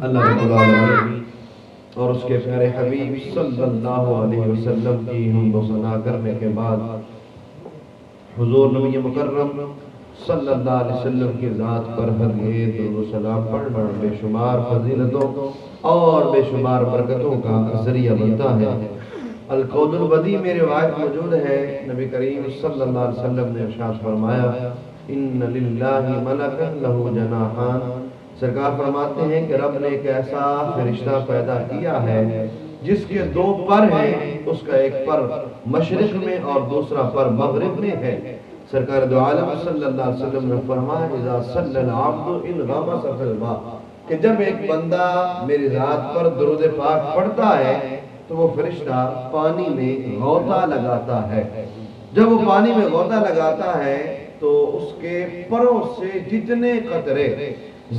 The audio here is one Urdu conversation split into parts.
اللہ رب العالمین اور اس کے پیارے حبیب صلی اللہ علیہ وسلم کی حمد و ثنا کرنے کے بعد حضور نبی مکرم صلی اللہ علیہ وسلم کی ذات پر ہرگز درود و سلام پڑھنا بے شمار فضیلتوں اور بے شمار برکتوں کا ذریعہ بنتا ہے۔ القول البدی میں روایت موجود ہے، نبی کریم صلی اللہ علیہ وسلم نے ارشاد فرمایا ان للہ ملکا لہ جناحان، سرکار فرماتے ہیں کہ رب نے ایک ایسا فرشتہ پیدا کیا ہے جس کے دو پر ہیں، اس کا ایک پر مشرق میں اور دوسرا پر مغرب میں ہے۔ سرکار دو عالم صلی اللہ علیہ وسلم نے فرمایا اذا صلی العبد ان غمس فی الماء، کہ جب ایک بندہ میری ذات پر درود پاک پڑھتا ہے تو وہ فرشتہ پانی میں غوطہ لگاتا ہے۔ جب وہ پانی میں غوطہ لگاتا ہے تو اس کے پروں سے جتنے قطرے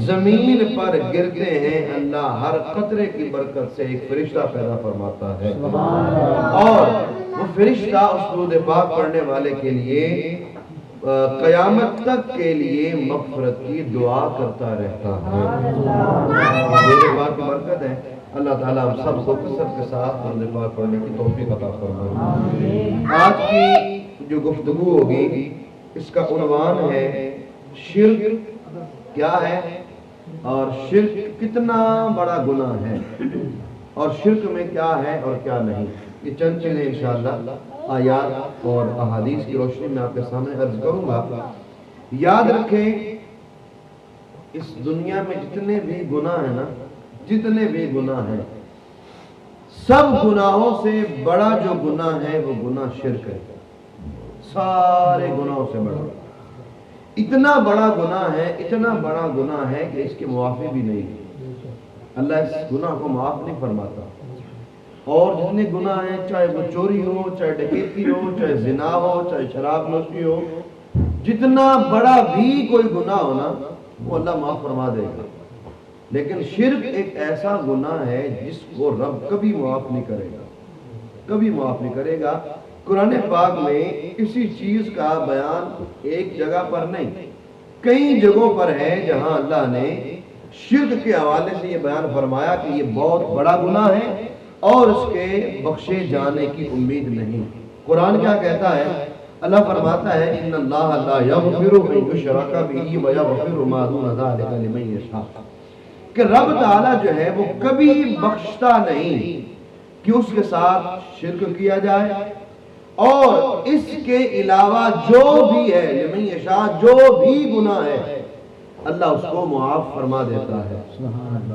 زمین پر گرتے ہیں، اللہ ہر قطرے کی برکت سے ایک فرشتہ پیدا فرماتا ہے، اور وہ فرشتہ اس درود پاک پڑھنے والے کے لیے قیامت تک کے لیے مغفرت کی دعا کرتا رہتا ہے۔ درود پاک کی برکت ہے، اللہ تعالیٰ ہم سب کو کثرت کے ساتھ درود پاک پڑھنے کی توفیق عطا فرمائے۔ آج کی جو گفتگو ہوگی اس کا عنوان ہے شرک کیا ہے اور شرک کتنا بڑا گناہ ہے، اور شرک میں کیا ہے اور کیا نہیں۔ یہ چند چیزیں انشاءاللہ آیات اور احادیث کی روشنی میں آپ کے سامنے عرض کروں گا۔ یاد رکھیں اس دنیا میں جتنے بھی گناہ ہیں نا، جتنے بھی گناہ ہیں، سب گناہوں سے بڑا جو گناہ ہے وہ گناہ شرک ہے، سارے گناہوں سے بڑا۔ اتنا بڑا گناہ ہے، اتنا بڑا گناہ ہے کہ اس کے معافی بھی نہیں، اللہ اس گناہ کو معاف نہیں فرماتا۔ اور جتنے گناہ ہیں، چاہے وہ چوری ہو، چاہے ڈکیتی ہو، چاہے زنا ہو، چاہے شراب نوشی ہو، جتنا بڑا بھی کوئی گناہ ہو نا وہ اللہ معاف فرما دے گا۔ لیکن شرک ایک ایسا گناہ ہے جس کو رب کبھی معاف نہیں کرے گا، کبھی معاف نہیں کرے گا۔ قرآن پاک میں کسی چیز کا بیان ایک جگہ پر نہیں، کئی جگہوں پر ہے جہاں اللہ نے شرک کے حوالے سے یہ بیان فرمایا کہ یہ بہت بڑا گناہ ہے اور اس کے بخشے جانے کی امید نہیں۔ قرآن کیا کہتا ہے؟ اللہ فرماتا ہے ان اللہ لا یغفر ان یشرک بہ ویغفر ما دون ذلک لمن یشاء، کہ رب تعالیٰ جو ہے وہ کبھی بخشتا نہیں کہ اس کے ساتھ شرک کیا جائے، اور اس کے علاوہ جو بھی ہے لمن یشاء، جو بھی گناہ ہے اللہ اس کو معاف فرما دیتا ہے۔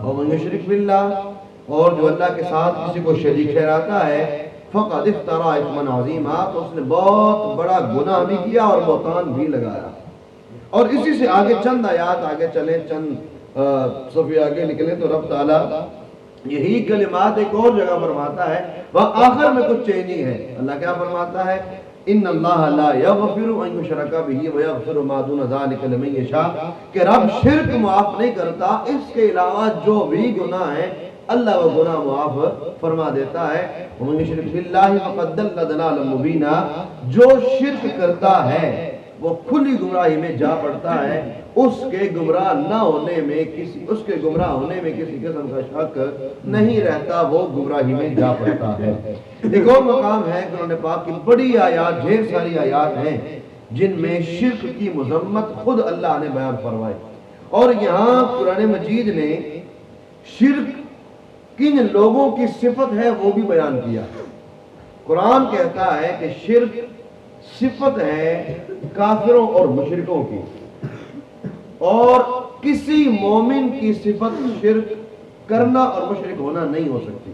اور من یشرک باللہ، اور جو اللہ کے ساتھ کسی کو شریک ٹھہراتا ہے فقد افترى اثما عظیما، تو اس نے بہت بڑا گناہ بھی کیا اور بہتان بھی لگایا۔ اور اسی سے آگے چند آیات آگے چلیں، چند صفحے آگے نکلیں تو رب تعالیٰ یہی کلمات ایک اور جگہ فرماتا ہے، وہاں آخر میں کچھ چینجنگ ہے۔ اللہ کیا فرماتا ہے؟ ان اللہ لا یغفر ان یشرک بہ ویغفر ما دون ذلک لمن یشاء، کہ رب شرک معاف نہیں کرتا، اس کے علاوہ جو بھی گناہ ہے اللہ وہ گناہ معاف فرما دیتا ہے۔ ومن یشرک باللہ فقد ضل ضلالا مبینا، جو شرک کرتا ہے وہ کھلی گمراہی میں جا پڑتا ہے، اس کے گمراہ نہ ہونے میں اس کے گمراہ ہونے میں کسی قسم کا شک نہیں رہتا، وہ گمراہی میں جا پڑتا ہے۔ ایک اور مقام ہے قرآن پاک کی بڑی آیات، ڈھیر ساری آیات ہیں جن میں شرک کی مذمت خود اللہ نے بیان فرمائی، اور یہاں قرآن مجید نے شرک کن لوگوں کی صفت ہے وہ بھی بیان کیا۔ قرآن کہتا ہے کہ شرک صفت ہے کافروں اور مشرکوں کی، اور کسی مومن کی صفت شرک کرنا اور مشرک ہونا نہیں ہو سکتی۔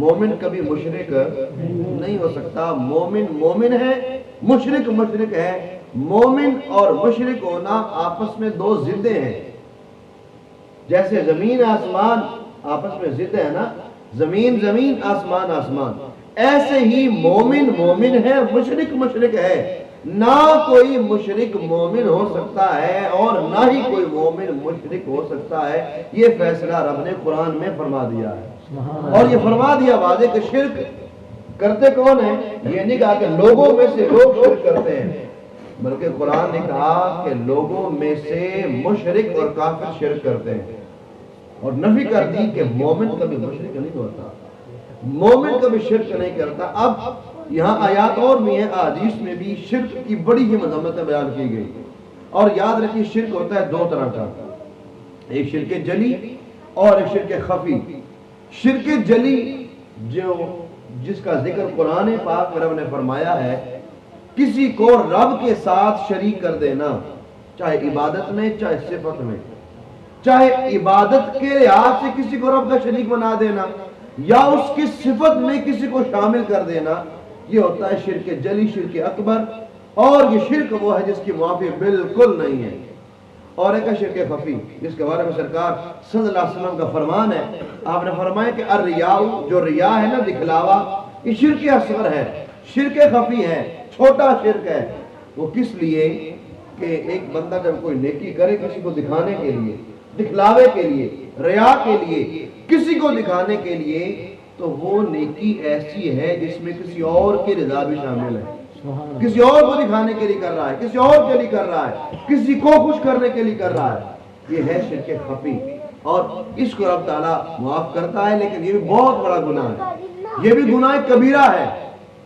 مومن کبھی مشرک نہیں ہو سکتا، مومن مومن ہے، مشرک مشرک ہے۔ مومن اور مشرک ہونا آپس میں دو ضدیں ہیں، جیسے زمین آسمان آپس میں ضد ہے نا، زمین زمین آسمان آسمان، ایسے ہی مومن مومن ہے، مشرک مشرک ہے۔ نہ کوئی مشرک مومن ہو سکتا ہے اور نہ ہی کوئی مومن مشرک ہو سکتا ہے، یہ فیصلہ رب نے قرآن میں فرما دیا ہے، اور یہ فرما دیا واضح کہ شرک کرتے کون ہیں؟ یہ نہیں کہا کہ لوگوں میں سے لوگ شرک کرتے ہیں، بلکہ قرآن نے کہا کہ لوگوں میں سے مشرک اور کافر شرک کرتے ہیں۔ اور نفی کر دی کہ مومن کبھی مشرک نہیں ہوتا، مومن کبھی شرک نہیں کرتا۔ اب یہاں آیات اور بھی ہیں، احادیث میں بھی شرک کی بڑی ہی مذمتیں بیان کی گئی، اور یاد رکھیے شرک ہوتا ہے دو طرح کا، ایک شرک جلی اور ایک شرک خفی۔ شرک جلی جس کا ذکر قرآن پاک میں رب نے فرمایا ہے، کسی کو رب کے ساتھ شریک کر دینا، چاہے عبادت میں چاہے صفت میں، چاہے عبادت کے لحاظ سے کسی کو رب کا شریک بنا دینا یا اس کی صفت میں کسی کو شامل کر دینا، یہ ہوتا ہے شرک جلی، شرک اکبر، اور یہ شرک وہ ہے جس کی معافی بالکل نہیں ہے۔ اور ایک ہے شرک خفی، جس کے بارے میں سرکار صلی اللہ علیہ وسلم کا فرمان ہے، آپ نے فرمایا کہ الریا، جو ریا ہے نا، دکھلاوا، یہ شرک اصغر ہے، شرک خفی ہے، چھوٹا شرک ہے۔ وہ کس لیے کہ ایک بندہ جب کوئی نیکی کرے کسی کو دکھانے کے لیے، دکھلاوے کے لیے، ریا کے لیے، کسی کو دکھانے کے لیے، تو وہ نیکی ایسی ہے جس میں کسی اور کی رضا بھی شامل ہے، کسی اور کو دکھانے کے لیے کر رہا ہے، کسی اور کے لیے کر رہا ہے، کسی کو خوش کرنے کے لیے کر رہا ہے، یہ ہے شرک خفی، اور اس کو رب تعالیٰ معاف کرتا ہے، لیکن یہ بھی بہت بڑا گناہ ہے، یہ بھی گناہ کبیرہ ہے۔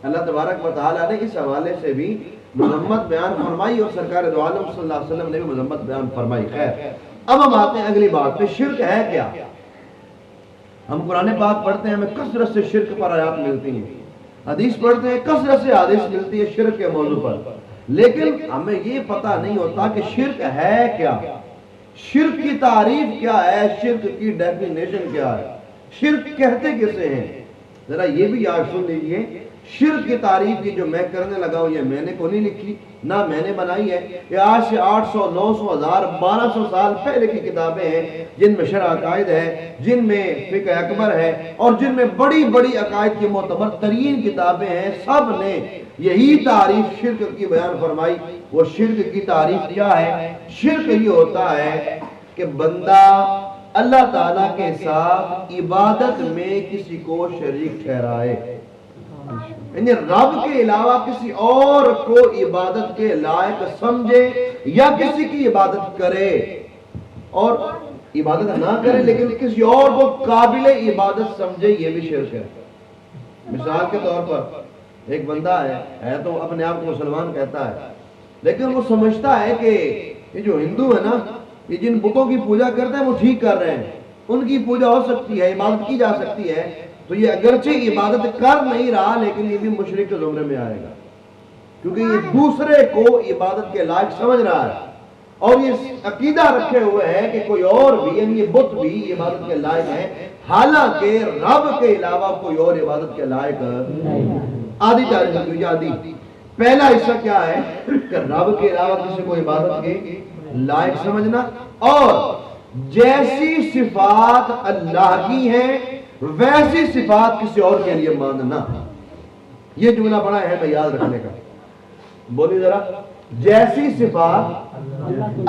اللہ تبارک و تعالیٰ نے اس حوالے سے بھی مذمت بیان فرمائی، اور سرکار دو عالم صلی اللہ علیہ وسلم نے بھی مذمت بیان فرمائی۔ خیر، اب ہم آتے ہیں اگلی بات پہ، شرک ہے کیا؟ ہم قرآن پاک پڑھتے ہیں، ہمیں کثرت سے شرک پر آیات ملتی ہیں، حدیث پڑھتے ہیں، کثرت سے حدیث ملتی ہے شرک کے موضوع پر، لیکن ہمیں یہ پتہ نہیں ہوتا کہ شرک ہے کیا، شرک کی تعریف کیا ہے، شرک کی ڈیفینیشن کیا ہے، شرک کہتے کسے ہیں؟ ذرا یہ بھی یاد سن لیجئے، شرک کی تعریف کی جو میں کرنے لگا ہوں، یہ میں نے کو نہیں لکھی، نہ میں نے بنائی ہے، یہ آج سے 800 900 1000 1200 سال پہلے کی کتابیں ہیں، جن میں شرح عقائد ہے، جن میں فقہ اکبر ہے، اور جن میں بڑی بڑی عقائد کی معتبر ترین کتابیں ہیں، سب نے یہی تعریف شرک کی بیان فرمائی۔ وہ شرک کی تعریف کیا ہے؟ شرک یہ ہوتا ہے کہ بندہ اللہ تعالیٰ کے ساتھ عبادت میں کسی کو شریک ٹھہرائے، یعنی رب کے علاوہ کسی اور کو عبادت کے لائق سمجھے یا کسی کی عبادت کرے، اور عبادت نہ کرے لیکن کسی اور کو قابل عبادت سمجھے، یہ بھی شرک ہے۔ مثال کے طور پر ایک بندہ ہے تو اپنے آپ کو مسلمان کہتا ہے، لیکن وہ سمجھتا ہے کہ یہ جو ہندو ہے نا، یہ جن بتوں کی پوجا کرتے ہیں وہ ٹھیک کر رہے ہیں، ان کی پوجا ہو سکتی ہے، عبادت کی جا سکتی ہے، تو یہ اگرچہ عبادت کر نہیں رہا لیکن یہ بھی مشرک کے زمرے میں آئے گا، کیونکہ یہ دوسرے کو عبادت کے لائق سمجھ رہا ہے، اور یہ عقیدہ رکھے ہوئے ہے کہ کوئی اور بھی، یعنی یہ بت بھی عبادت کے لائق ہے، حالانکہ رب کے علاوہ کوئی اور عبادت کے لائق آدھی تعریف آدھی۔ پہلا حصہ کیا ہے کہ رب کے علاوہ کسی کو عبادت کے لائق سمجھنا، اور جیسی صفات اللہ کی ہیں ویسی صفات کسی اور کے لیے ماننا۔ یہ جملہ بڑا اہم ہے یاد رکھنے کا، بولی ذرا، جیسی صفات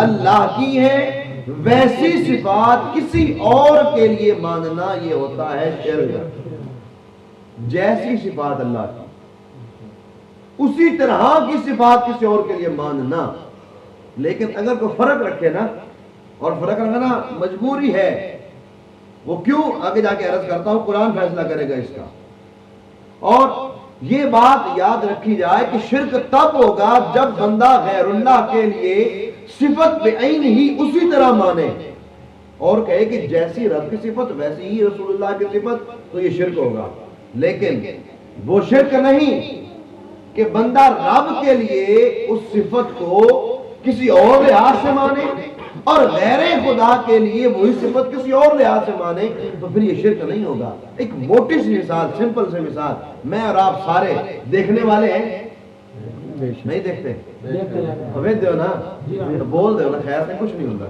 اللہ کی ہے ویسی صفات کسی اور کے لیے ماننا، یہ ہوتا ہے شرک۔ جیسی صفات اللہ کی اسی طرح کی صفات کسی اور کے لیے ماننا، لیکن اگر کوئی فرق رکھے نا، اور فرق رکھنا مجبوری ہے، وہ کیوں آگے جا کے عرض کرتا ہوں، قرآن فیصلہ کرے گا اس کا۔ اور یہ بات یاد رکھی جائے کہ شرک تب ہوگا جب بندہ غیر اللہ کے لیے صفت بعین ہی اسی طرح مانے اور کہے کہ جیسی رب کی صفت ویسی ہی رسول اللہ کی صفت، تو یہ شرک ہوگا۔ لیکن وہ شرک نہیں کہ بندہ رب کے لیے اس صفت کو کسی اور لحاظ سے مانے اور غیر خدا کے لیے وہی صفت کسی اور لحاظ سے مانے، تو پھر یہ شرک نہیں ہوگا۔ ایک موٹی سی مثال، سمپل سی مثال، میں اور آپ سارے دیکھنے والے ہیں، نہیں دیکھتے؟ ہمیں دیو نا، بول دیو نا، خیر سے کچھ نہیں ہوتا۔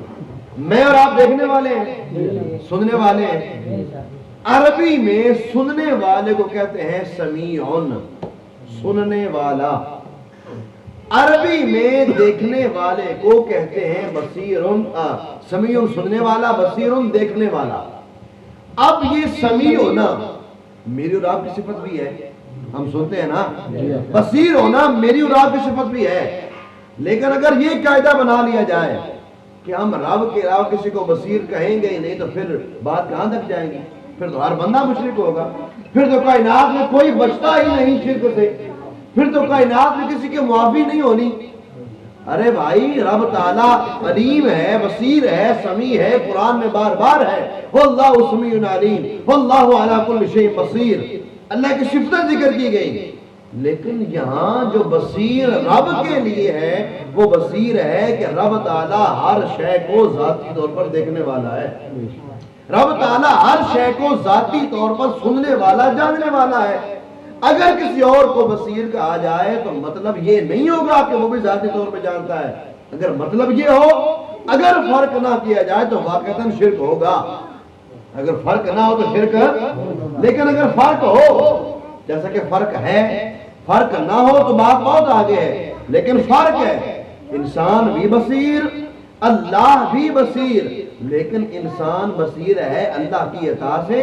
میں اور آپ دیکھنے والے ہیں، سننے والے ہیں۔ عربی میں سننے والے کو کہتے ہیں سمیعن، سننے والا۔ عربی میں دیکھنے والے کو کہتے ہیں بصیرن، سمیع سننے والا، بصیرن دیکھنے والا۔ اب یہ سمیع ہونا میری اور آپ کی صفت بھی ہے، ہم سنتے ہیں نا، بصیر ہونا میری اور آپ کی صفت بھی ہے، لیکن اگر یہ قاعدہ بنا لیا جائے کہ ہم رب کے علاوہ کسی کو بصیر کہیں گے ہی نہیں تو پھر بات کہاں تک جائیں گی؟ پھر تو ہر بندہ مشرک ہوگا، پھر تو کائنات میں کوئی بچتا ہی نہیں شرک سے، پھر تو کائنات میں کسی کی معافی نہیں ہونی۔ ارے بھائی رب تعالیٰ علیم ہے، بصیر ہے، سمیع ہے، قرآن میں بار بار ہے واللہ سمیع علیم واللہ علی کل شیء بصیر، اللہ کی صفتیں ذکر کی گئی، لیکن یہاں جو بصیر رب کے لیے ہے وہ بصیر ہے کہ رب تعالیٰ ہر شے کو ذاتی طور پر دیکھنے والا ہے، رب تعالیٰ ہر شے کو ذاتی طور پر سننے والا، جاننے والا ہے۔ اگر کسی اور کو بصیر کہا جائے تو مطلب یہ نہیں ہوگا کہ وہ بھی ذاتی طور پہ جانتا ہے، اگر مطلب یہ ہو، اگر فرق نہ کیا جائے تو واقعتاً شرک ہوگا، اگر فرق نہ ہو تو شرک، لیکن اگر فرق ہو، جیسا کہ فرق ہے، فرق نہ ہو تو بات بہت آگے ہے، لیکن فرق ہے، انسان بھی بصیر، اللہ بھی بصیر، لیکن انسان بصیر ہے اللہ کی عطا سے،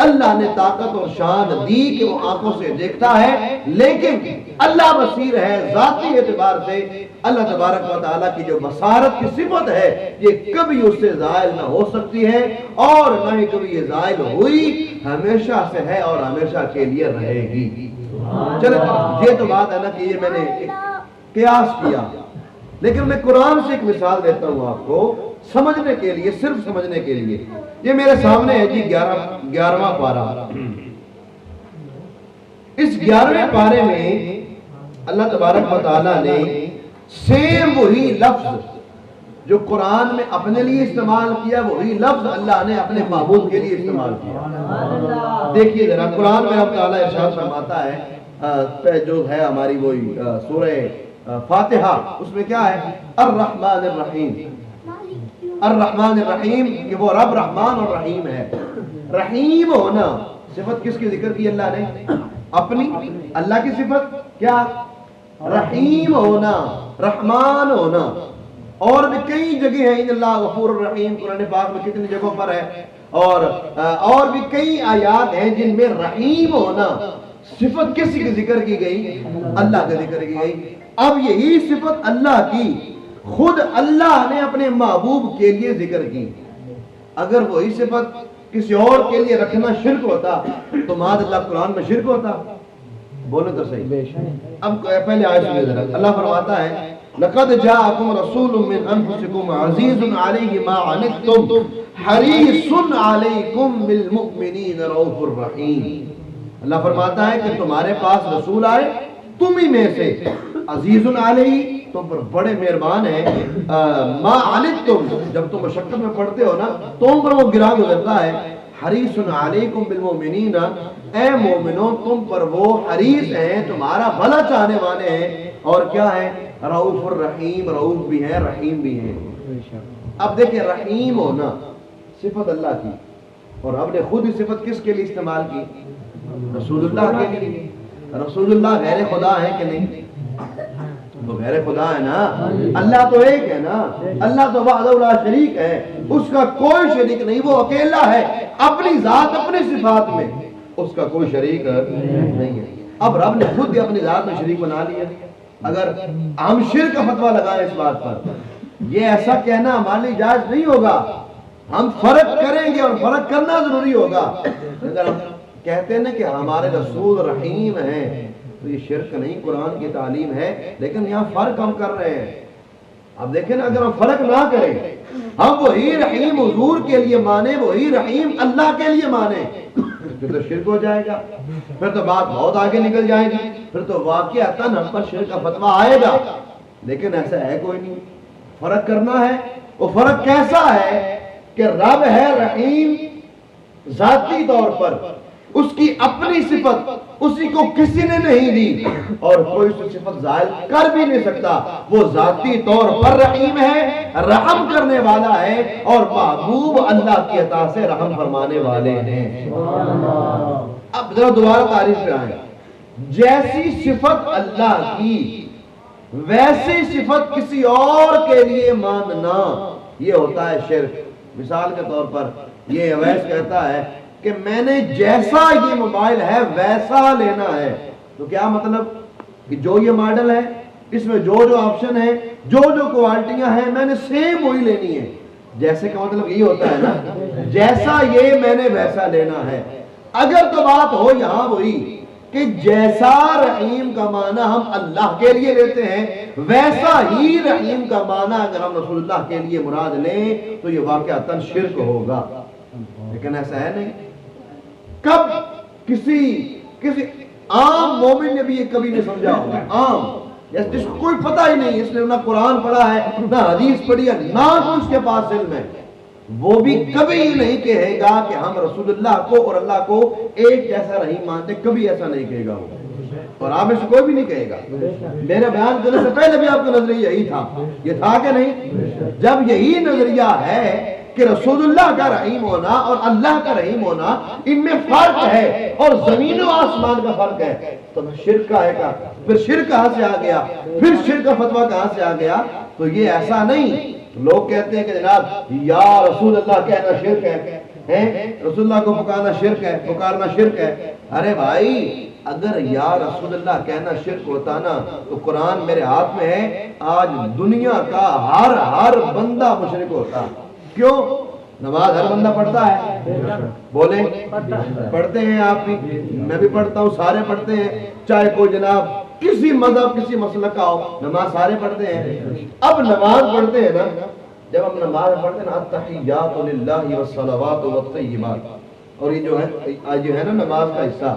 اللہ نے طاقت اور شان دی کہ وہ آنکھوں سے دیکھتا ہے، لیکن اللہ بصیر ہے ذاتی اعتبار سے۔ اللہ تبارک و تعالیٰ کی جو بصارت کی صفت ہے یہ کبھی اس سے زائل نہ ہو سکتی ہے، اور نہ ہی کبھی یہ زائل ہوئی، ہمیشہ سے ہے اور ہمیشہ کے لیے رہے گی۔ چلے یہ تو بات ہے نا کہ یہ میں نے ایک قیاس کیا، لیکن میں قرآن سے ایک مثال دیتا ہوں آپ کو سمجھنے کے لیے، صرف سمجھنے کے لیے۔ یہ میرے سامنے ہے جی 11واں پارہ۔ اس 11ویں پارے میں اللہ تبارک و تعالیٰ نے سیم وہی لفظ جو قرآن میں اپنے لیے استعمال کیا، وہی لفظ اللہ نے اپنے محبوب کے لیے استعمال کیا۔ دیکھیے ذرا قرآن میں اب تعالیٰ ارشاد فرماتا ہے، جو ہے ہماری وہی سورہ فاتحہ، اس میں کیا ہے؟ الرحمن الرحیم، الرحمن الرحیم، کہ وہ رب رحمان اور رحیم ہے۔ رحیم ہونا صفت کس کی ذکر کی اللہ نے؟ اپنی، اللہ کی صفت کیا؟ رحیم ہونا، رحمان ہونا۔ اور بھی کئی جگہ ہیں، ان اللہ غفور الرحیم، قرآن پاک میں کتنی جگہوں پر ہے، اور بھی کئی آیات ہیں جن میں رحیم ہونا صفت کس کی ذکر کی گئی؟ اللہ کا ذکر کی گئی۔ اب یہی صفت اللہ کی خود اللہ نے اپنے محبوب کے لیے ذکر کی۔ اگر وہی صفت کسی اور کے لیے رکھنا شرک ہوتا تو معاذ اللہ قرآن میں شرک ہوتا؟ بولو تو صحیح۔ اب پہلے آیت سنیں ذرا، اللہ فرماتا ہے لَقَدْ جَاءَكُمْ رَسُولٌ مِّنْ أَنفُسِكُمْ عَزِيزٌ عَلَيْهِ مَا عَنِتُّمْ حَرِيصٌ عَلَيْكُمْ بِالْمُؤْمِنِينَ رَءُوفٌ رَحِيمٌ۔ اللہ فرماتا ہے کہ تمہارے پاس رسول آئے تم ہی میں سے، عزیز علیہ، تم پر بڑے مہربان ہیں، ما عنتم، جب تم مشقت میں پڑتے ہو نا تم پر وہ گرا گزرتا ہے، حریص علیکم بالمؤمنین، اے مومنوں تم پر وہ حریص ہیں، تمہارا بھلا چاہنے والے ہیں، اور کیا ہے؟ رؤوف الرحیم، رؤوف بھی ہیں، رحیم بھی ہیں۔ اب دیکھیں رحیم ہونا صفت اللہ کی، اور اب نے خود ہی صفت کس کے لیے استعمال کی؟ رسول اللہ کے لیے۔ رسول اللہ غیر خدا ہے کہ نہیں؟ تو غیر خدا ہے نا، اللہ تو ایک ہے نا، اللہ تو وحدہ لا شریک ہے، اس کا کوئی شریک نہیں، وہ اکیلا ہے اپنی ذات اپنی صفات میں، اس کا کوئی شریک نہیں ہے۔ اب رب نے خود ہی اپنی ذات میں شریک بنا لیا۔ اگر ہم شرک کا فتویٰ لگائیں اس بات پر، یہ ایسا کہنا ہمارے لیے جائز نہیں ہوگا، ہم فرق کریں گے اور فرق کرنا ضروری ہوگا۔ اگر ہم کہتے ہیں کہ ہمارے رسول رحیم ہیں تو یہ شرک نہیں، قرآن کی تعلیم ہے، لیکن یہاں فرق ہم کر رہے ہیں۔ اب دیکھیں نا، اگر ہم فرق نہ کریں، ہم وہی رحیم حضور کے لیے مانیں، وہی رحیم اللہ کے لیے مانیں، پھر تو شرک ہو جائے گا، پھر تو بات بہت آگے نکل جائے گی، پھر تو واقعتاً ہم پر شرک کا فتویٰ آئے گا۔ لیکن ایسا ہے کوئی نہیں، فرق کرنا ہے۔ وہ فرق کیسا ہے کہ رب ہے رحیم ذاتی طور پر، اس کی اپنی صفت اسی کو کسی نے نہیں دی، اور کوئی اس صفت ظاہر کر بھی نہیں سکتا۔ وہ ذاتی طور پر رحیم ہے، رحم کرنے والا ہے، اور محبوب اللہ کی عطا سے رحم فرمانے والے ہیں۔ اب ذرا دوبارہ تعریف پہ آئیں، جیسی صفت اللہ کی ویسی صفت کسی اور کے لیے ماننا یہ ہوتا ہے شرک۔ مثال کے طور پر یہ اویس کہتا ہے کہ میں نے جیسا یہ موبائل ہے ویسا لینا ہے، تو کیا مطلب کہ جو یہ ماڈل ہے اس میں جو جو آپشن ہے، جو جو کوالٹیاں ہیں، میں نے سیم وہی لینی ہے۔ جیسے کا مطلب یہی ہوتا ہے نا، جیسا یہ میں نے ویسا لینا ہے۔ اگر تو بات ہو یہاں وہی کہ جیسا رحیم کا معنی ہم اللہ کے لیے لیتے ہیں، ویسا ہی رحیم کا معنی اگر ہم رسول اللہ کے لیے مراد لیں تو یہ واقعتاً شرک ہوگا۔ لیکن ایسا ہے نہیں۔ کب کسی عام مومن نے بھی یہ کبھی نہیں سمجھا ہوگا، عام جس کو کوئی پتہ ہی نہیں، اس نے نہ قرآن پڑھا ہے نہ حدیث پڑھی ہے، نہ کوئی اس کے پاس علم ہے، وہ بھی کبھی نہیں کہے گا کہ ہم رسول اللہ کو اور اللہ کو ایک جیسا رحیم مانتے، کبھی ایسا نہیں کہے گا وہ، اور آپ میں سے کوئی بھی نہیں کہے گا۔ میرے بیان کرنے سے پہلے بھی آپ کا نظریہ یہی تھا، یہ تھا کہ نہیں؟ جب یہی نظریہ ہے کہ رسول اللہ کا رحیم ہونا اور اللہ کا رحیم ہونا ان میں فرق ہے اور زمین و آسمان کا فرق ہے، تو شرک کا ہے کا پھر شرک کہاں سے آ گیا، پھر شرک کا فتویٰ کہاں سے آ گیا؟ تو یہ ایسا نہیں۔ لوگ کہتے ہیں کہ جناب یا رسول اللہ کہنا شرک ہے، رسول اللہ کو پکارنا شرک ہے، پکارنا شرک ہے۔ ارے بھائی اگر یا رسول اللہ کہنا شرک ہوتا نا تو قرآن میرے ہاتھ میں ہے، آج دنیا کا ہر بندہ مشرک ہوتا۔ کیوں؟ نماز ہر بندہ پڑھتا ہے، بولیں پڑھتے ہیں، آپ بھی، میں بھی پڑھتا ہوں، سارے پڑھتے ہیں، چاہے کوئی جناب کسی مذہب کسی مسلک کا ہو، نماز سارے پڑھتے ہیں۔ اب نماز پڑھتے ہیں نا، جب ہم نماز پڑھتے ہیں نا، التحیات للہ والصلوات والطیبات، اور یہ جو ہے نا نماز کا حصہ،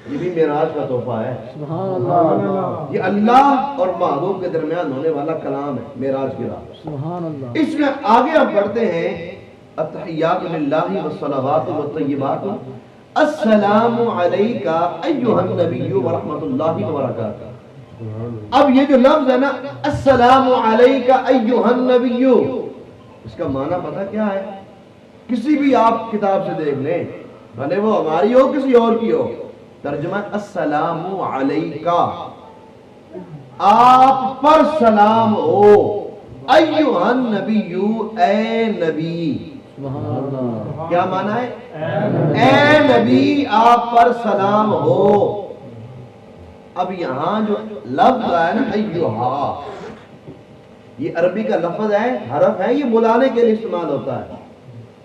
یہ بھی معراج کا تحفہ ہے۔ سبحان اللہ، یہ اللہ اور محبوب کے درمیان ہونے والا کلام ہے، معراج کی رات۔ سبحان اللہ۔ اس میں آگے ہم پڑھتے ہیں التحیات للہ والصلوات والطیبات، السلام علیک ایھا النبی ورحمۃ اللہ وبرکاتہ۔ اب یہ جو لفظ ہے نا السلام علیک ایھا النبی، اس کا معنی پتہ کیا ہے؟ کسی بھی آپ کتاب سے دیکھ لیں، بھلے وہ ہماری ہو کسی اور کی ہو، ترجمہ السلام علیک، آپ پر سلام ہو، ایھا النبی، اے نبی۔ کیا معنی ہے؟ اے نبی آپ پر سلام ہو۔ اب یہاں جو لفظ ہے نا ایھا، یہ عربی کا لفظ ہے، حرف ہے، یہ بلانے کے لیے استعمال ہوتا ہے،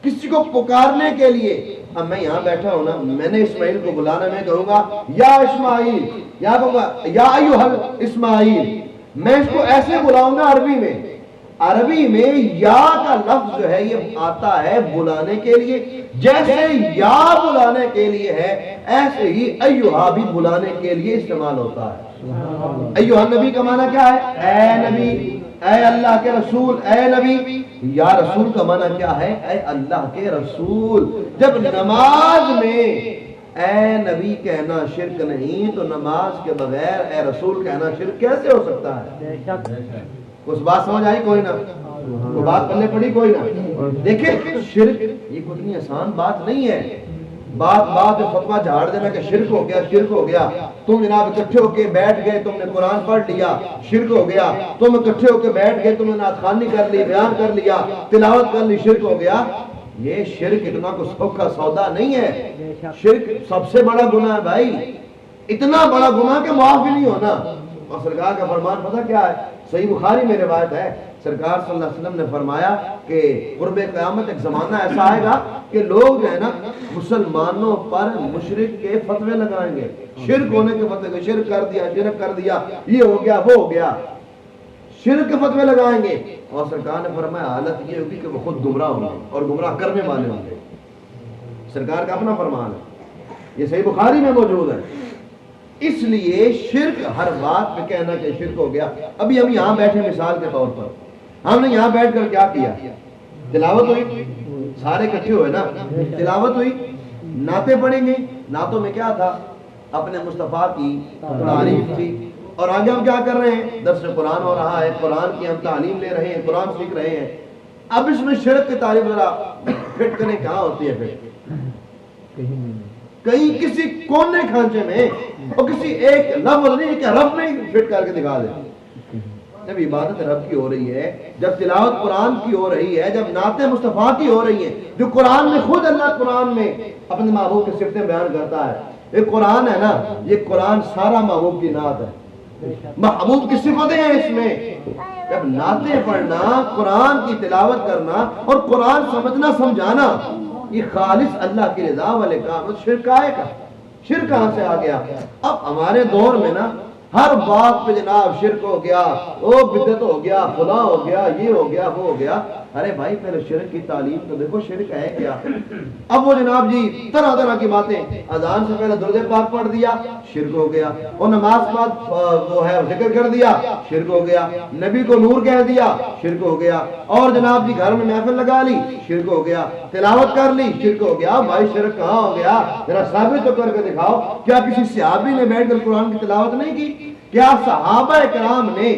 کسی کو پکارنے کے لیے۔ اب میں یہاں بیٹھا ہوں نا، میں نے اسماعیل کو بلانا، میں کہوں گا یا اسماعیل، یا کہوں گا یا ایھا اسماعیل، میں اس کو ایسے بلاؤں گا عربی میں۔ عربی میں یا کا لفظ جو ہے یہ آتا ہے بلانے کے لیے، جیسے یا بلانے کے لیے ہے ایسے ہی ایھا بھی بلانے کے لیے استعمال ہوتا ہے۔ ایھا النبی کا معنی کیا ہے؟ اے نبی، اے اللہ کے رسول، اے نبی۔ یا رسول کا معنی کیا ہے؟ اے اللہ کے رسول۔ جب نماز میں اے نبی کہنا شرک نہیں تو نماز کے بغیر اے رسول کہنا شرک کیسے ہو سکتا ہے؟ اس بات سمجھ آئی کوئی نہ؟ کوئی بات پلے پڑی کوئی نہ؟ دیکھیں شرک یہ کتنی آسان بات نہیں ہے۔ بات فتویٰ جھاڑ دینا کہ شرک ہو گیا، شرک ہو گیا، تم جناب اکٹھے ہو کے بیٹھ گئے، تم نے قرآن پڑھ لیا، شرک ہو گیا، تم اکٹھے ہو کے بیٹھ گئے، تم نے نعت خوانی کر لی، بیان کر لیا، تلاوت کر لی، شرک ہو گیا۔ یہ شرک اتنا کوئی سوکھا سودا نہیں ہے۔ شرک سب سے بڑا گناہ ہے بھائی، اتنا بڑا گناہ کہ معاف بھی نہیں ہونا۔ اور سرکار کا فرمان پتہ کیا ہے؟ صحیح بخاری میں روایت ہے، سرکار صلی اللہ علیہ وسلم نے فرمایا کہ قرب قیامت ایک زمانہ ایسا آئے گا کہ لوگ جو ہے نا مسلمانوں پر مشرک کے فتوے لگائیں گے، شرک ہونے کے فتوے، شرک کر دیا، شرک کر دیا، یہ ہو گیا، وہ ہو گیا، شرک کے فتوے لگائیں گے۔ اور سرکار نے فرمایا حالت یہ ہوگی کہ وہ خود گمراہ ہوں گے اور گمراہ کرنے والے ہوں گے۔ سرکار کا اپنا فرمان ہے، یہ صحیح بخاری میں موجود ہے۔ اس لیے شرک ہر بات پہ کہنا کہ شرک ہو گیا۔ ابھی ہم یہاں بیٹھے مثال کے طور پر، ہم نے یہاں بیٹھ کر کیا کیا؟ تلاوت ہوئی، سارے اکٹھے ہوئے نا، تلاوت ہوئی، نعتیں پڑھیں گے، نعتوں میں کیا تھا؟ اپنے مصطفیٰ کی تعریف تھی، اور آگے ہم کیا کر رہے ہیں؟ درس قرآن ہو رہا ہے، قرآن کی ہم تعلیم لے رہے ہیں، قرآن سیکھ رہے ہیں۔ اب اس میں شرک کی تعریف ذرا فٹ کریں، کہاں ہوتی ہے پھر؟ کہیں کسی کونے کھانچے میں، اور کسی ایک لفظ نہیں کہ رب میں فٹ کر کے دکھا دے۔ جب عبادت رب کی ہو رہی ہے، جب تلاوت قرآن کی ہو رہی ہے، جب نعت مصطفیٰ کی ہو رہی ہے، جو قرآن میں خود اللہ قرآن میں اپنے محبوب کی صفتیں بیان کرتا ہے، یہ قرآن ہے نا، یہ قرآن سارا محبوب کی نعت ہے، محبوب کی صفتیں ہیں اس میں. جب نعتیں پڑھنا، قرآن کی تلاوت کرنا اور قرآن سمجھنا سمجھانا یہ خالص اللہ کی رضا والے کام. شرک آئے کا شرک کہاں سے آ گیا؟ اب ہمارے دور میں نا ہر بات پہ جناب شرک ہو گیا، وہ بدعت ہو گیا، خدا ہو گیا، یہ ہو گیا، وہ ہو گیا. ارے بھائی پہلے شرک کی تعلیم تو دیکھو شرک ہے کیا. اب وہ جناب جی طرح طرح کی باتیں، اذان سے پہلے درود پاک پڑھ دیا شرک ہو گیا، اور نماز کے بعد وہ ہے ذکر کر دیا شرک ہو گیا، نبی کو نور کہہ دیا شرک ہو گیا، اور جناب جی گھر میں محفل لگا لی شرک ہو گیا، تلاوت کر لی شرک ہو گیا. بھائی شرک کہاں ہو گیا؟ ذرا ثابت تو کر کے دکھاؤ. کیا کسی صحابی نے بیٹھ کر قرآن کی تلاوت نہیں کی؟ کیا صحابہ کرام نے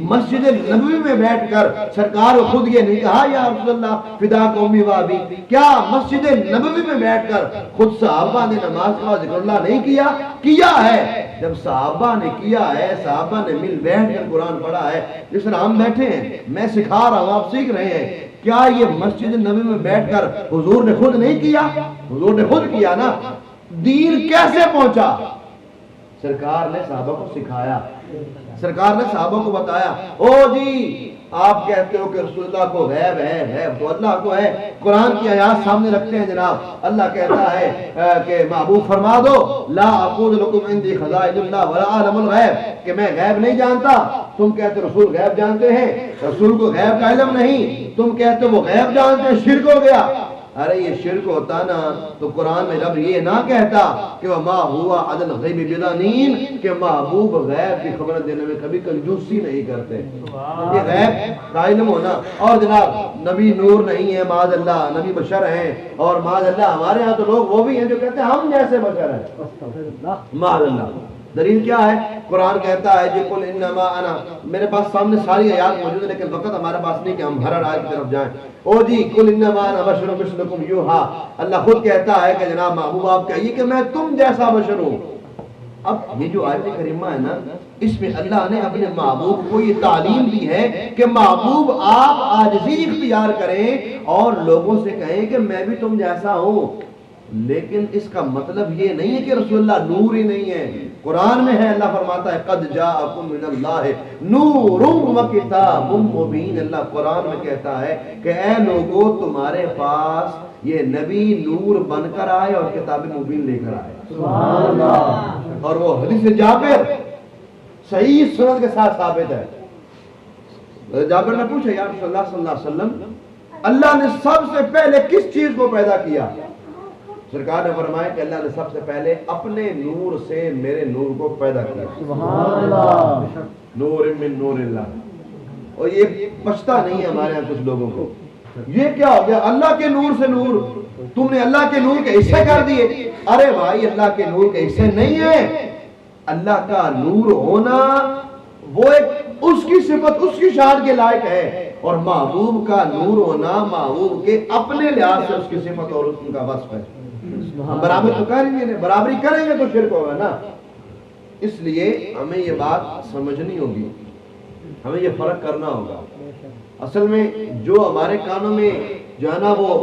مسجد نبوی میں بیٹھ کر سرکار کو خود یہ نہیں کہا یا رسول اللہ فداک امی و ابی؟ کیا مسجد نبوی میں بیٹھ کر خود صحابہ نے نماز کا ذکر اللہ نہیں کیا؟ کیا ہے. جب صحابہ نے کیا ہے، صحابہ نے مل بیٹھ کر قرآن پڑھا ہے، جس طرح ہم بیٹھے ہیں، میں سکھا رہا ہوں، آپ سیکھ رہے ہیں، کیا یہ مسجد نبوی میں بیٹھ کر حضور نے خود نہیں کیا؟ حضور نے خود کیا نا. دین کیسے پہنچا؟ سرکار نے صحابہ کو سکھایا، سرکار نے صحابہ کو بتایا. او جی آپ کہتے ہو کہ رسول اللہ کو غیب ہے تو اللہ کو ہے. قرآن کی آیات سامنے رکھتے ہیں جناب. اللہ کہتا ہے کہ محبوب فرما دو لا اقول لکم عندی خزائن اللہ ولا اعلم الغیب، کہ میں غیب نہیں جانتا. تم کہتے رسول غیب جانتے ہیں، رسول کو غیب کا علم نہیں. تم کہتے وہ غیب جانتے ہیں، شرک ہو گیا. ارے یہ شرک ہوتا نا تو قرآن میں رب یہ نہ کہتا کہ وَمَا هُوَ عَلَى الْغَيْبِ بِضَنِينَ، کہ محبوب غیب کی خبر دینے میں کبھی کنجوسی نہیں کرتے. یہ غیب کا علم ہونا. اور جناب نبی نور نہیں ہے معاذ اللہ، نبی بشر ہیں، اور معاذ اللہ ہمارے ہاں تو لوگ وہ بھی ہیں جو کہتے ہیں ہم جیسے بشر ہیں معاذ اللہ. دلیل کیا ہے؟ قرآن کہتا ہے جی قل انما انا، میرے پاس سامنے ساری آیات موجود ہے لیکن وقت ہمارے پاس نہیں کہ ہم ہر آیت کی طرف جائیں. او جی قل انما انا بشر مثلکم یوحا، اللہ خود کہتا ہے کہ جناب محبوب آپ کہیے کہ میں تم جیسا بشر ہوں. اب یہ جو آیت کریمہ ہے نا، اس میں اللہ نے اپنے محبوب کو یہ تعلیم دی ہے کہ محبوب آپ عاجزی اختیار کریں اور لوگوں سے کہیں کہ میں بھی تم جیسا ہوں. لیکن اس کا مطلب یہ نہیں ہے کہ رسول اللہ نور ہی نہیں ہے. قرآن میں ہے، اللہ فرماتا ہے قد جاءکم من اللہ نور و کتاب مبین. اللہ قرآن میں کہتا ہے کہ اے لوگو تمہارے پاس یہ نبی نور بن کر آئے اور کتاب مبین لے کر آئے. سبحان اللہ. اور وہ حدیث جابر صحیح سند کے ساتھ ثابت ہے. جابر نے پوچھا یا رسول اللہ صلی اللہ علیہ وسلم اللہ نے سب سے پہلے کس چیز کو پیدا کیا؟ سرکار نے فرمایا کہ اللہ نے سب سے پہلے اپنے نور سے میرے نور کو پیدا کیا. سبحان اللہ. نور من نور اللہ. اور یہ پچھتا نہیں ہے ہمارے یہاں کچھ لوگوں کو. یہ کیا ہو گیا؟ اللہ کے نور سے نور، تم نے اللہ کے نور کے حصے کر دیے. ارے بھائی اللہ کے نور کے حصے نہیں ہے. اللہ کا نور ہونا وہ ایک اس کی صفت، اس کی شان کے لائق ہے، اور محبوب کا نور ہونا محبوب کے اپنے لحاظ سے اس کی صفت اور اس کا وصف ہے. برابر تو کریں گے، برابری کریں گے تو شرک ہوگا نا. اس لیے ہمیں یہ بات سمجھنی ہوگی، ہمیں یہ فرق کرنا ہوگا. اصل میں جو ہمارے کانوں میں جو ہے نا وہ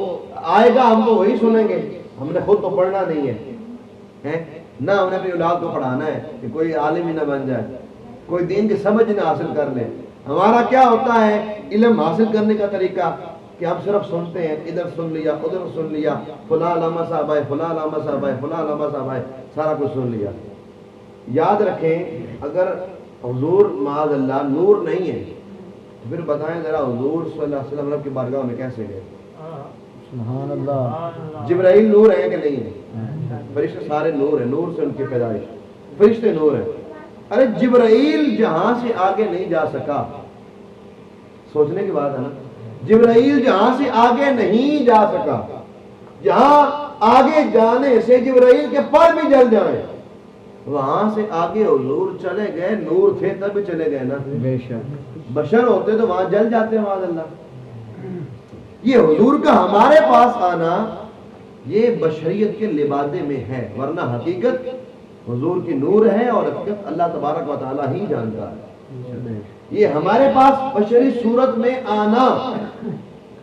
آئے گا ہم تو وہی سنیں گے. ہم نے خود تو پڑھنا نہیں ہے نہ ہم نے اپنی اولاد کو پڑھانا ہے کہ کوئی عالم ہی نہ بن جائے، کوئی دین کی سمجھ نہ حاصل کر لے. ہمارا کیا ہوتا ہے علم حاصل کرنے کا طریقہ کہ ہم صرف سنتے ہیں، ادھر سن لیا ادھر سن لیا، فلاں علامہ صاحب آئے، فلاں علامہ صاحب آئے، فلاں علامہ صاحب آئے، سارا کچھ سن لیا. یاد رکھیں اگر حضور معاذ اللہ نور نہیں ہے تو پھر بتائیں ذرا حضور صلی اللہ علیہ وسلم کی بارگاہ میں کیسے گئے؟ سبحان اللہ. جبرائیل نور ہے کہ نہیں ہے؟ فرشتے سارے نور ہیں، نور سے ان کی پیدائش، فرشتے نور ہیں. ارے جبرائیل جہاں سے آگے نہیں جا سکا، سوچنے کی بات ہے نا. جبرائیل جہاں سے آگے نہیں جا سکا، جہاں آگے جانے سے جبرائیل کے پر بھی جل جائیں، وہاں سے آگے حضور چلے گئے. نور تھے تب بھی چلے گئے نا. بے شک بشر ہوتے تو وہاں جل جاتے ہیں معاذ اللہ. یہ حضور کا ہمارے پاس آنا یہ بشریت کے لبادے میں ہے، ورنہ حقیقت حضور کی نور ہے اور حقیقت اللہ تبارک و تعالی ہی جانتا ہے. یہ ہمارے پاس بشری صورت میں آنا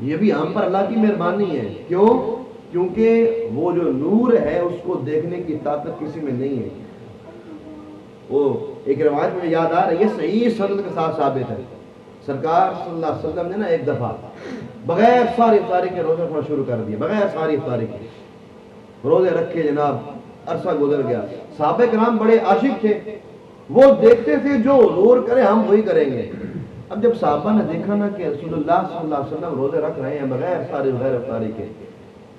یہ بھی ہم پر اللہ کی مہربانی ہے. کیوں؟ کیونکہ وہ جو نور ہے اس کو دیکھنے کی طاقت کسی میں نہیں ہے. وہ ایک روایت مجھے یاد آ رہی ہے، صحیح سند کے ساتھ ثابت ہے، سرکار صلی اللہ علیہ وسلم نے نا ایک دفعہ بغیر ساری افطاری کے روزے رکھنا شروع کر دیا، بغیر ساری افطاری کے روزے رکھے جناب، عرصہ گزر گیا، صحابہ کرام بڑے عاشق تھے، وہ دیکھتے تھے جو حضور کرے ہم وہی کریں گے۔ اب جب صحابہ نے دیکھا نا کہ رسول اللہ صلی اللہ علیہ وسلم روزے رکھ رہے ہیں بغیر افطاری کے،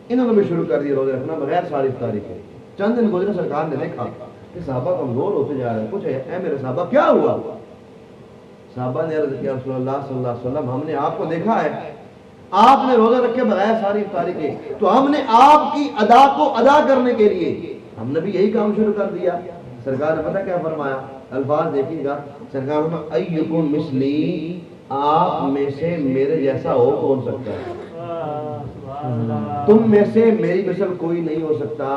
انہوں نے بھی شروع کر دیا روزے رکھنا بغیر ساری افطاری کے۔ چند دن گزرے، سرکار نے دیکھا کہ صحابہ کمزور ہوتے جا رہے ہیں، پوچھے اے میرے صحابہ کیا ہوا؟ صحابہ نے عرض کیا رسول اللہ صلی اللہ علیہ وسلم ہم نے آپ کو دیکھا ہے، آپ نے روزہ رکھے بغیر ساری افطاری کے، تو ہم نے آپ کی ادا کو ادا کرنے کے لیے ہم نے بھی یہی کام شروع کر دیا۔ سرکار نے پتہ کیا فرمایا؟ الفاظ دیکھیے گا، سرکار نے ایکم مثلی، آپ میں سے میرے جیسا ہو کون سکتا ہے؟ تم میں سے میری مثل کوئی نہیں ہو سکتا،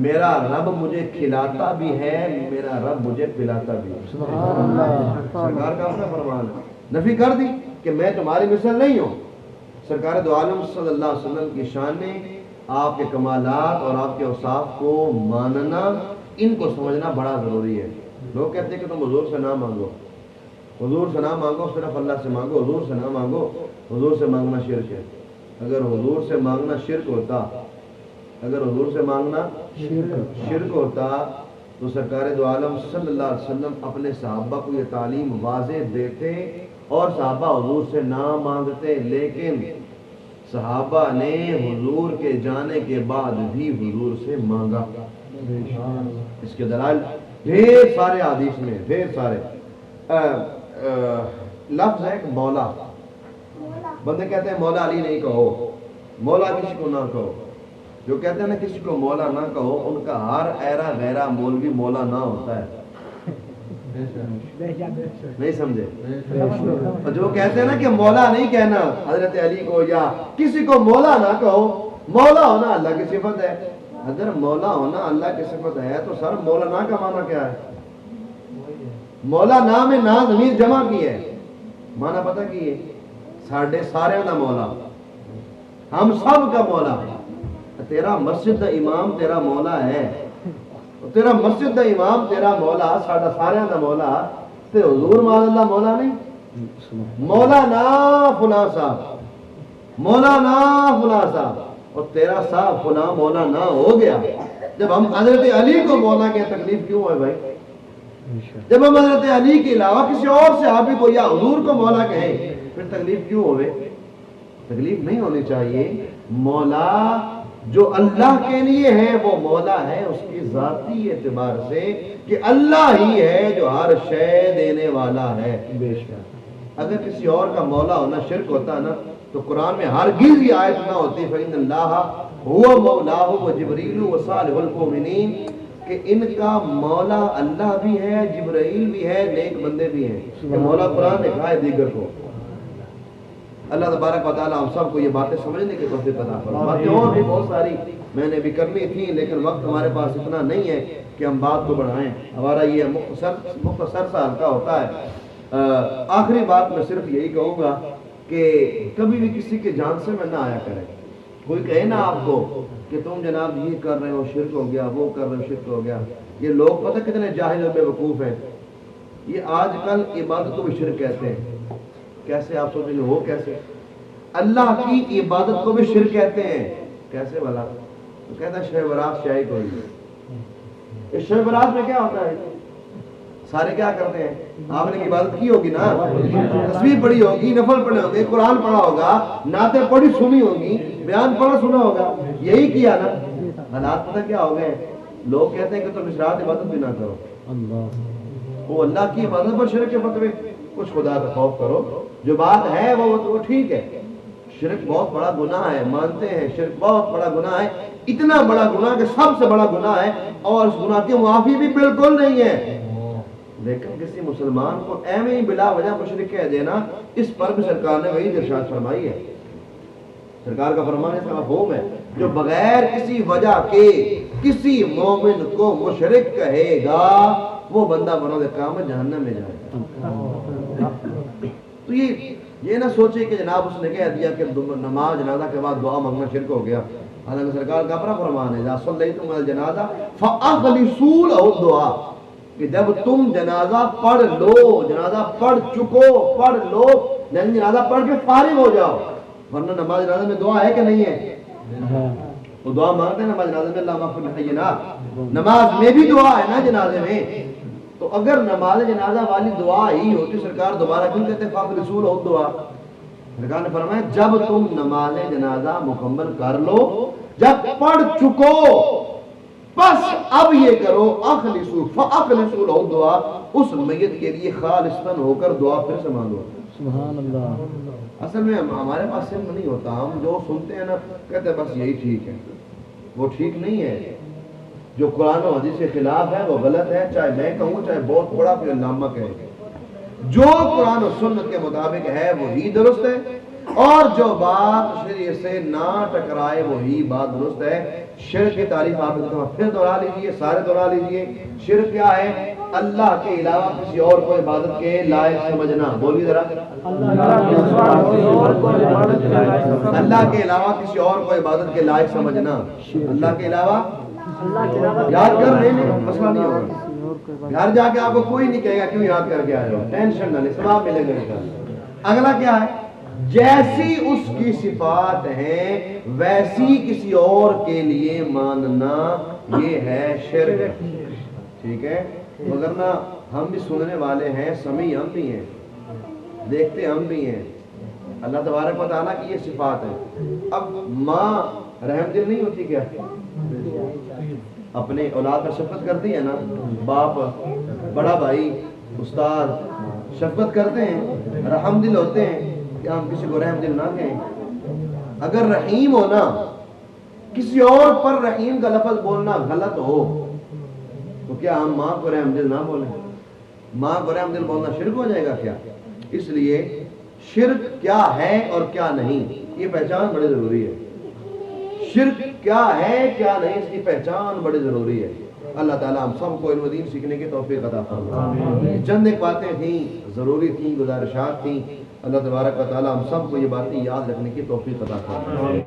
میرا رب مجھے کھلاتا بھی ہے، میرا رب مجھے پلاتا بھی ہے۔ سرکار کا اپنا فرمان ہے، نفی کر دی کہ میں تمہاری مثل نہیں ہوں۔ سرکار دو عالم صلی اللہ علیہ وسلم کی شان میں آپ کے کمالات اور آپ کے اوصاف کو ماننا، ان کو سمجھنا بڑا ضروری ہے۔ لوگ کہتے ہیں کہ تم حضور سے نہ مانگو، حضور سے نہ مانگو، صرف اللہ سے مانگو، حضور سے نہ مانگو، حضور سے مانگنا شرک ہے۔ اگر حضور سے مانگنا شرک ہوتا، اگر حضور سے مانگنا شرک ہوتا تو سرکار دو عالم صلی اللہ علیہ وسلم اپنے صحابہ کو یہ تعلیم واضح دیتے اور صحابہ حضور سے نہ مانگتے، لیکن صحابہ نے حضور کے جانے کے بعد بھی حضور سے مانگا۔ اس کے دلائل ڈھیر سارے حدیث میں، ڈھیر سارے لفظ ہے کہ مولا، بندے کہتے ہیں مولا علی نہیں کہو، مولا کسی کو نہ کہو، جو کہتے ہیں نا کسی کو مولا نہ کہو، ان کا ہر ایرا غیرہ مولوی مولا نہ ہوتا ہے، نہیں سمجھے؟ اور جو کہتے ہیں نا کہ مولا نہیں کہنا حضرت علی کو یا کسی کو مولا نہ کہو، مولا ہونا اللہ کی صفت ہے، اگر مولا ہونا اللہ کی صفت ہے تو سر مولا نہ کا معنی کیا ہے؟ مولا نام میں نا ضمیر جمع کی ہے، معنی پتہ کی ہے؟ ساڑھے سارے دا مولا، ہم سب کا مولا۔ تیرا مسجد دا امام تیرا مولا ہے، تیرا مسجد دا امام تیرا مولا، ساڑھا سارے دا مولا، تے حضور معاذ اللہ مولا نہیں، مولا نا فلاں صاحب، مولا نا فلاں صاحب، اور تیرا صاحب فلاں مولا نہ ہو گیا۔ جب ہم حضرت علی کو مولا کے تکلیف کیوں ہے بھائی؟ جب ہم حضرت علی کے علاوہ کسی اور صحابی کو یا حضور کو مولا کہیں پھر تکلیف کیوں ہوئے؟ تکلیف نہیں ہونی چاہیے۔ مولا جو اللہ کے لیے ہے وہ مولا ہے اس کی ذاتی اعتبار سے کہ اللہ ہی ہے جو ہر شے دینے والا ہے۔ اگر کسی اور کا مولا ہونا شرک ہوتا نا تو قرآن میں ہرگز یہ آیت نہ ہوتی فَإِنَّ اللَّهَ هُوَ مَوْلَاهُ وَجِبْرِيلُ وَصَالِحُ الْمُؤْمِنِينَ کہ ان کا مولا اللہ بھی ہے، جبرائیل بھی ہے، نیک بندے بھی ہیں۔ کہ مولا قرآن نے کہا ہے دیگر کو۔ اللہ تبارک و تعالیٰ ہم سب کو یہ باتیں سمجھنے کی توفیق عطا فرمائے۔ باتیں اور بھی بہت ساری میں نے بھی کرنی تھی لیکن وقت ہمارے پاس اتنا نہیں ہے کہ ہم بات کو بڑھائیں، ہمارا یہ مختصر سا حلقہ ہوتا ہے۔ آخری بات میں صرف یہی کہوں گا کہ کبھی بھی کسی کے جان سے میں نہ آیا کریں۔ کوئی کہے نا آپ کو کہ تم جناب یہ کر رہے ہو شرک ہو گیا، وہ کر رہے ہو شرک ہو گیا، یہ لوگ پتہ کتنے جاہل اور بے وقوف ہیں، یہ آج کل عبادت کو بھی شرک کہتے ہیں۔ کیسے آپ سوچیں گے وہ کیسے؟ اللہ کی عبادت کو بھی شرک کہتے ہیں، کیسے بھلا؟ تو کہتا ہے شہ برات شاہی کوئی، اس شہ برات میں کیا ہوتا ہے؟ سارے کیا کرتے ہیں؟ آپ نے عبادت کی ہوگی نا، تصویر پڑھی ہوگی، نفل پڑھے ہوں گے، قرآن پڑھا ہوگا، نعتیں پڑھی سنی ہوگی، بیان پڑھا سنا ہوگا، یہی کیا نا۔ حالات پتہ کیا ہو گئے؟ لوگ کہتے ہیں کہ تم اس رات عبادت بھی نہ کرو، وہ اللہ کی عبادت پر شرک کے فتوے، کچھ خدا کا خوف کرو، جو بات ہے وہ ٹھیک ہے۔ شرک بہت بڑا گناہ ہے، مانتے ہیں شرک بہت بڑا گناہ ہے، اتنا بڑا گناہ کہ سب سے بڑا گناہ ہے اور اس گناہ کی معافی بھی بالکل نہیں ہے۔ لیکن کسی مسلمان کو ایویں ہی بلا وجہ مشرک کہہ دینا، اس پر بھی سرکار نے وہی ارشاد فرمائی ہے۔ سرکار کا فرمان اس کا مفہوم ہے، جو بغیر کسی وجہ کے کسی مومن کو مشرک کہے گا وہ بندہ بروز قیامت جہنم میں جائے گا۔ تو یہ نہ سوچے کہ جناب اس نے کہہ دیا کہ نماز جنازہ کے بعد دعا مانگنا شرک ہو گیا، حالانکہ سرکار کا اپنا فرمان ہے اذا صلیتم علی الجنازہ فاخلصوا له الدعاء، کہ جب تم جنازہ پڑھ لو، جنازہ پڑھ چکو، پڑھ لو، جنازہ پڑھ کے فارغ ہو جاؤ. ورنہ نماز جنازہ میں دعا ہے کہ نہیں ہے؟ وہ دعا مانگتے ہیں نماز جنازے میں، اللہم اغفر لحینا. نماز میں بھی دعا ہے نا جنازے میں. تو اگر نماز جنازہ والی دعا ہی ہوتی سرکار دوبارہ کیوں کہتے فاق رسول ہو دعا؟ سرکار نے فرمایا جب تم نماز جنازہ مکمل کر لو، جب پڑھ چکو، بس اب یہ کرو اخلصو فاخلصو لہو دعا، اس میت کے لیے خالصتاً ہو کر دعا پھر سے مانگو. سبحان اللہ. اصل میں ہمارے پاس علم نہیں ہوتا، ہم جو سنتے ہیں نا کہتے ہیں بس یہی ٹھیک ہے. وہ ٹھیک نہیں ہے. جو قرآن و حدیث کے خلاف ہے وہ غلط ہے، چاہے میں کہوں چاہے بہت بڑا کوئی علامہ کہے. جو قرآن و سنت کے مطابق ہے وہی درست ہے، اور جو بات شریعت سے نہ ٹکرائے وہی بات درست ہے. شرک کی تعریف آپ نے پھر دوہرا لیجئے، سارے دوہرا لیجئے. شرک کیا ہے؟ اللہ کے علاوہ کسی اور کو عبادت کے لائق سمجھنا. بولیے ذرا. اللہ کے علاوہ کسی اور کو عبادت کے لائق سمجھنا. اللہ کے علاوہ یاد کر رہے ہیں، مسئلہ نہیں ہوگا. گھر جا کے آپ کو کوئی نہیں کہے گا کیوں یاد کر کے آئے ہو، ٹینشن نہ لیں، ثواب ملے گا. اگلا کیا ہے؟ جیسی اس کی صفات ہیں ویسی کسی اور کے لیے ماننا، یہ ہے شرک. ٹھیک ہے؟ مگر نہ ہم بھی سننے والے ہیں، سمیع ہم بھی ہیں، دیکھتے ہم بھی ہیں. اللہ تبارک و تعالیٰ کی یہ صفات ہے. اب ماں رحم دل نہیں ہوتی کیا؟ اپنے اولاد پر شفقت کرتی ہے نا. باپ، بڑا بھائی، استاد شفقت کرتے ہیں، رحم دل ہوتے ہیں. کہ ہم کسی کو رحم دل نہ کہیں. اگر رحیم ہونا، کسی اور پر رحیم کا لفظ بولنا غلط ہو تو کیا ہم ماں کو رحم دل نہ بولیں؟ ماں کو رحم دل بولنا شرک ہو جائے گا کیا؟ اس لیے شرک کیا ہے اور کیا نہیں یہ پہچان بڑی ضروری ہے. شرک کیا ہے کیا نہیں اس کی پہچان بڑی ضروری ہے. اللہ تعالیٰ ہم سب کو علم و دین سیکھنے کی توفیق عطا فرمائے. چند ایک باتیں تھیں، ضروری تھیں، گزارشات تھیں. اللہ تبارک و تعالیٰ ہم سب کو یہ باتیں یاد رکھنے کی توفیق عطا فرمائے.